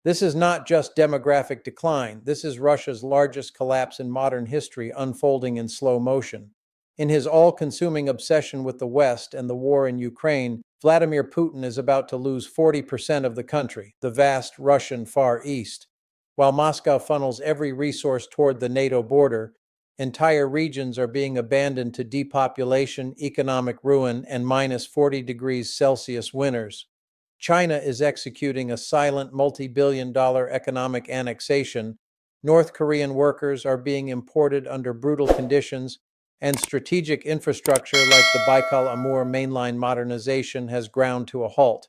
This is not just demographic decline, this is Russia's largest collapse in modern history unfolding in slow motion. In his all-consuming obsession with the West and the war in Ukraine, Vladimir Putin is about to lose 40% of the country, the vast Russian Far East. While Moscow funnels every resource toward the NATO border, entire regions are being abandoned to depopulation, economic ruin, and minus 40 degrees Celsius winters. China is executing a silent multi-billion-dollar economic annexation. North Korean workers are being imported under brutal conditions, and strategic infrastructure like the Baikal-Amur mainline modernization has ground to a halt.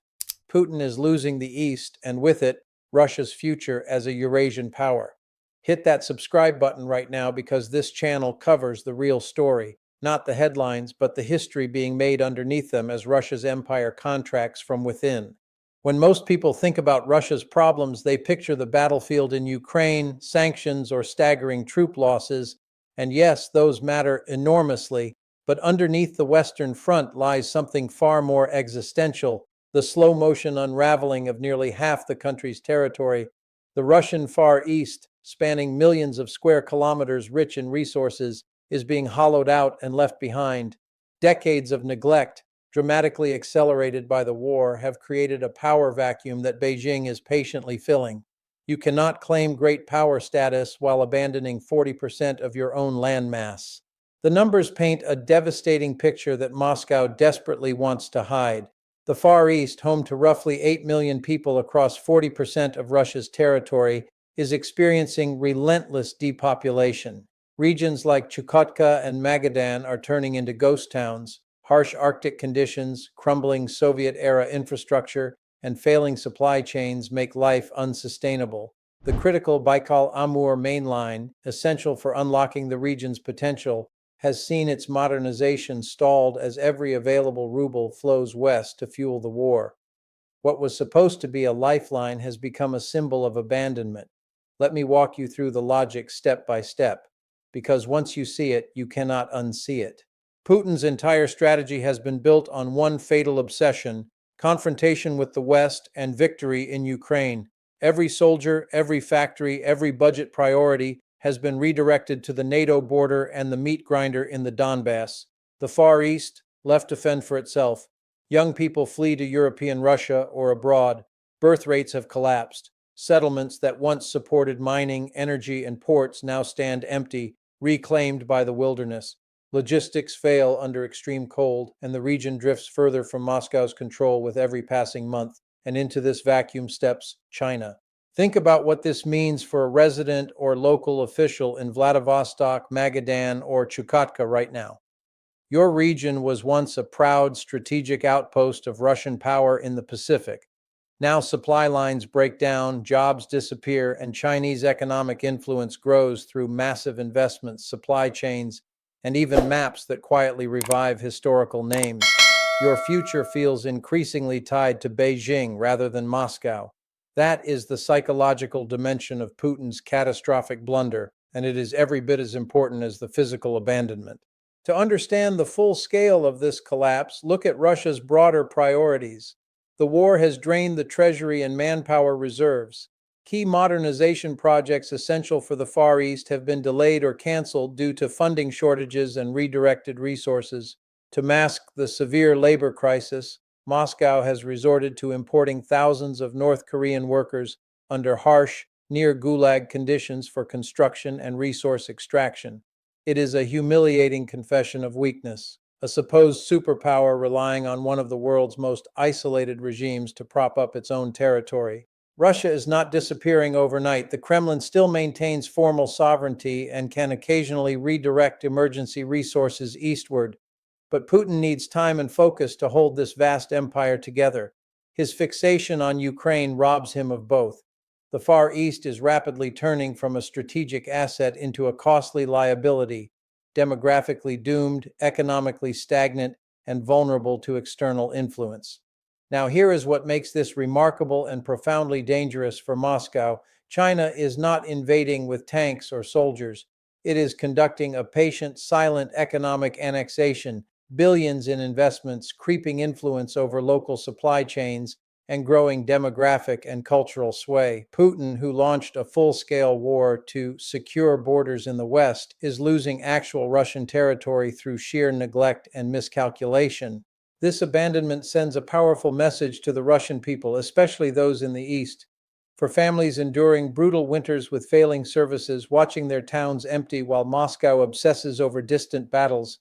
Putin is losing the East, and with it, Russia's future as a Eurasian power. Hit that subscribe button right now because this channel covers the real story, not the headlines, but the history being made underneath them as Russia's empire contracts from within. When most people think about Russia's problems, they picture the battlefield in Ukraine, sanctions, or staggering troop losses, and yes, those matter enormously, but underneath the Western Front lies something far more existential: the slow-motion unraveling of nearly half the country's territory. The Russian Far East, spanning millions of square kilometers rich in resources, is being hollowed out and left behind. Decades of neglect, dramatically accelerated by the war, have created a power vacuum that Beijing is patiently filling. You cannot claim great power status while abandoning 40% of your own landmass. The numbers paint a devastating picture that Moscow desperately wants to hide. The Far East, home to roughly 8 million people across 40% of Russia's territory, is experiencing relentless depopulation. Regions like Chukotka and Magadan are turning into ghost towns. Harsh Arctic conditions, crumbling Soviet-era infrastructure, and failing supply chains make life unsustainable. The critical Baikal-Amur main line, essential for unlocking the region's potential, has seen its modernization stalled as every available ruble flows west to fuel the war. What was supposed to be a lifeline has become a symbol of abandonment. Let me walk you through the logic step by step, because once you see it, you cannot unsee it. Putin's entire strategy has been built on one fatal obsession: confrontation with the West and victory in Ukraine. Every soldier, every factory, every budget priority has been redirected to the NATO border and the meat grinder in the Donbass. The Far East, left to fend for itself. Young people flee to European Russia or abroad. Birth rates have collapsed. Settlements that once supported mining, energy, and ports now stand empty, reclaimed by the wilderness. Logistics fail under extreme cold, and the region drifts further from Moscow's control with every passing month, and into this vacuum steps China. Think about what this means for a resident or local official in Vladivostok, Magadan, or Chukotka right now. Your region was once a proud strategic outpost of Russian power in the Pacific. Now supply lines break down, jobs disappear, and Chinese economic influence grows through massive investments, supply chains, and even maps that quietly revive historical names. Your future feels increasingly tied to Beijing rather than Moscow. That is the psychological dimension of Putin's catastrophic blunder, and it is every bit as important as the physical abandonment. To understand the full scale of this collapse, look at Russia's broader priorities. The war has drained the treasury and manpower reserves. Key modernization projects essential for the Far East have been delayed or canceled due to funding shortages and redirected resources. To mask the severe labor crisis, Moscow has resorted to importing thousands of North Korean workers under harsh, near-gulag conditions for construction and resource extraction. It is a humiliating confession of weakness, a supposed superpower relying on one of the world's most isolated regimes to prop up its own territory. Russia is not disappearing overnight. The Kremlin still maintains formal sovereignty and can occasionally redirect emergency resources eastward. But Putin needs time and focus to hold this vast empire together. His fixation on Ukraine robs him of both. The Far East is rapidly turning from a strategic asset into a costly liability, demographically doomed, economically stagnant, and vulnerable to external influence. Now, here is what makes this remarkable and profoundly dangerous for Moscow. China is not invading with tanks or soldiers. It is conducting a patient, silent economic annexation, billions in investments, creeping influence over local supply chains, and growing demographic and cultural sway. Putin, who launched a full-scale war to secure borders in the West, is losing actual Russian territory through sheer neglect and miscalculation. This abandonment sends a powerful message to the Russian people, especially those in the East. For families enduring brutal winters with failing services, watching their towns empty while Moscow obsesses over distant battles,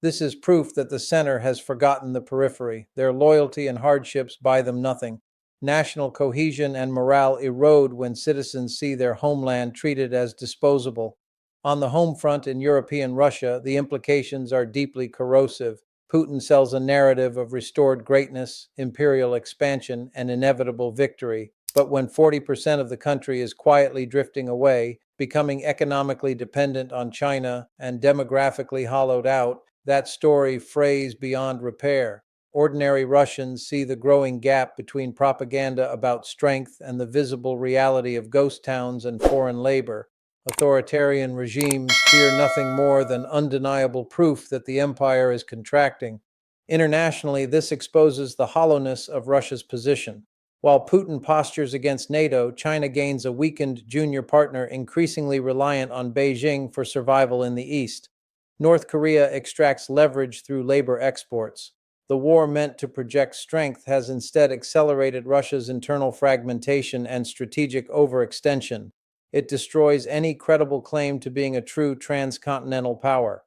this is proof that the center has forgotten the periphery. Their loyalty and hardships buy them nothing. National cohesion and morale erode when citizens see their homeland treated as disposable. On the home front in European Russia, the implications are deeply corrosive. Putin sells a narrative of restored greatness, imperial expansion, and inevitable victory. But when 40% of the country is quietly drifting away, becoming economically dependent on China, and demographically hollowed out, that story frays beyond repair. Ordinary Russians see the growing gap between propaganda about strength and the visible reality of ghost towns and foreign labor. Authoritarian regimes fear nothing more than undeniable proof that the empire is contracting. Internationally, this exposes the hollowness of Russia's position. While Putin postures against NATO, China gains a weakened junior partner increasingly reliant on Beijing for survival in the East. North Korea extracts leverage through labor exports. The war meant to project strength has instead accelerated Russia's internal fragmentation and strategic overextension. It destroys any credible claim to being a true transcontinental power.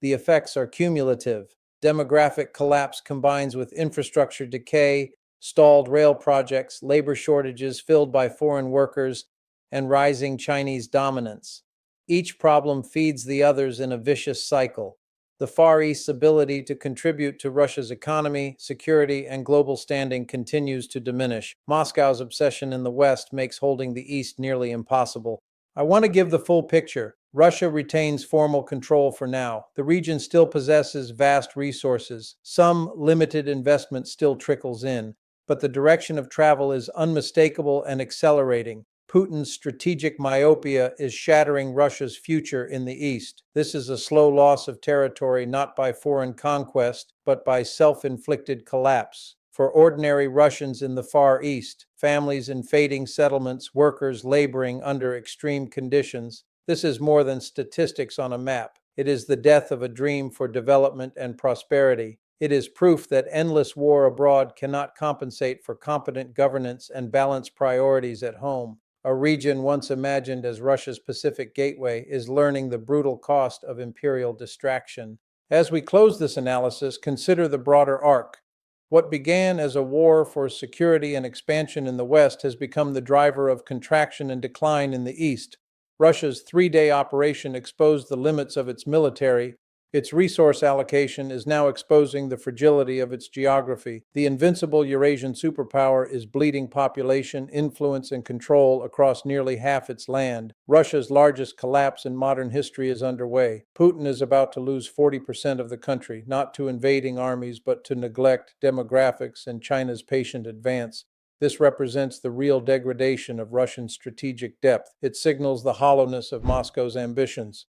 The effects are cumulative. Demographic collapse combines with infrastructure decay, stalled rail projects, labor shortages filled by foreign workers, and rising Chinese dominance. Each problem feeds the others in a vicious cycle. The Far East's ability to contribute to Russia's economy, security, and global standing continues to diminish. Moscow's obsession in the West makes holding the East nearly impossible. I want to give the full picture. Russia retains formal control for now. The region still possesses vast resources. Some limited investment still trickles in, but the direction of travel is unmistakable and accelerating. Putin's strategic myopia is shattering Russia's future in the East. This is a slow loss of territory not by foreign conquest, but by self-inflicted collapse. For ordinary Russians in the Far East, families in fading settlements, workers laboring under extreme conditions, this is more than statistics on a map. It is the death of a dream for development and prosperity. It is proof that endless war abroad cannot compensate for competent governance and balanced priorities at home. A region once imagined as Russia's Pacific gateway is learning the brutal cost of imperial distraction. As we close this analysis, consider the broader arc. What began as a war for security and expansion in the West has become the driver of contraction and decline in the East. Russia's three-day operation exposed the limits of its military. Its resource allocation is now exposing the fragility of its geography. The invincible Eurasian superpower is bleeding population, influence, and control across nearly half its land. Russia's largest collapse in modern history is underway. Putin is about to lose 40% of the country, not to invading armies, but to neglect, demographics, and China's patient advance. This represents the real degradation of Russian strategic depth. It signals the hollowness of Moscow's ambitions.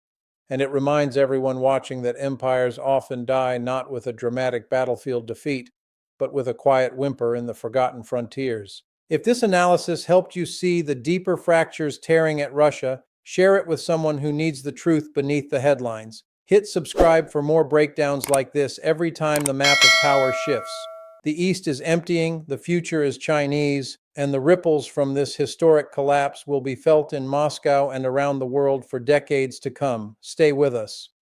And it reminds everyone watching that empires often die not with a dramatic battlefield defeat, but with a quiet whimper in the forgotten frontiers. If this analysis helped you see the deeper fractures tearing at Russia, share it with someone who needs the truth beneath the headlines. Hit subscribe for more breakdowns like this every time the map of power shifts. The East is emptying, the future is Chinese, and the ripples from this historic collapse will be felt in Moscow and around the world for decades to come. Stay with us.